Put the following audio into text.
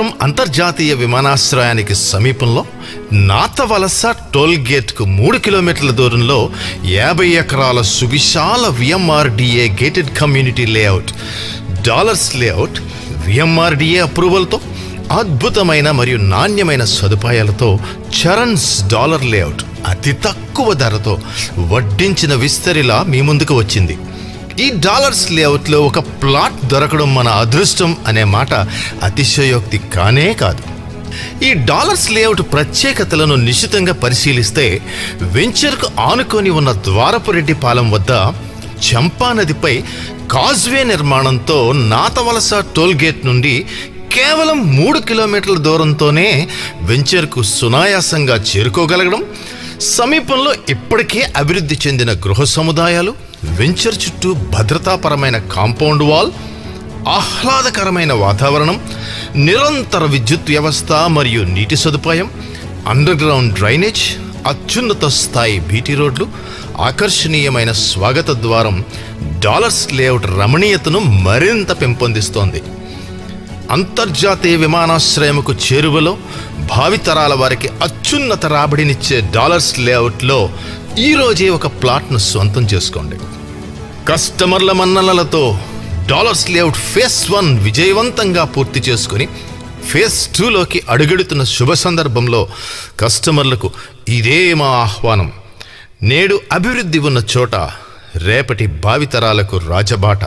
భోగాపురం అంతర్జాతీయ విమానాశ్రయానికి సమీపంలో నాతవలస టోల్ గేట్కు 3 కిలోమీటర్ల దూరంలో 50 ఎకరాల సువిశాల VMRDA gated community layout dollars layout VMRDA అప్రూవల్తో అద్భుతమైన మరియు నాణ్యమైన సదుపాయాలతో చరణ్స్ డాలర్ లేఅవుట్ అతి తక్కువ ధరతో వడ్డించిన విస్తరిలా మీ ముందుకు వచ్చింది. ఈ డాలర్స్ లేఅవుట్లో ఒక ప్లాట్ దొరకడం మన అదృష్టం అనే మాట అతిశయోక్తి కానే కాదు. ఈ డాలర్స్ లేఅవుట్ ప్రత్యేకతలను నిశితంగా పరిశీలిస్తే వెంచర్కు ఆనుకొని ఉన్న ద్వారపురెడ్డిపాలెం వద్ద చంపా నదిపై కాజ్వే నిర్మాణంతో నాతవలస టోల్ గేట్ నుండి కేవలం 3 కిలోమీటర్ల దూరంతోనే వెంచర్కు సునాయాసంగా చేరుకోగలగడం, సమీపంలో ఇప్పటికే అభివృద్ధి చెందిన గృహ సముదాయాలు, వెంచర్ చుట్టూ భద్రతాపరమైన కాంపౌండ్ వాల్, ఆహ్లాదకరమైన వాతావరణం, నిరంతర విద్యుత్ వ్యవస్థ మరియు నీటి సదుపాయం, అండర్ గ్రౌండ్ డ్రైనేజ్, అత్యున్నత స్థాయి బీటీ రోడ్లు, ఆకర్షణీయమైన స్వాగత ద్వారం డాలర్స్ లేఅవుట్ రమణీయతను మరింత పెంపొందిస్తోంది. అంతర్జాతీయ విమానాశ్రయముకు చేరువలో భావితరాల వారికి అత్యున్నత రాబడినిచ్చే డాలర్స్ లేఅవుట్లో ఈరోజే ఒక ప్లాట్ను సొంతం చేసుకోండి. కస్టమర్ల మన్ననలతో డాలర్స్ లేఅవుట్ ఫేస్ 1 విజయవంతంగా పూర్తి చేసుకుని ఫేస్ 2లోకి అడుగెడుతున్న శుభ సందర్భంలో కస్టమర్లకు ఇదే మా ఆహ్వానం. నేడు అభివృద్ధి ఉన్న చోట రేపటి భావితరాలకు రాజబాట.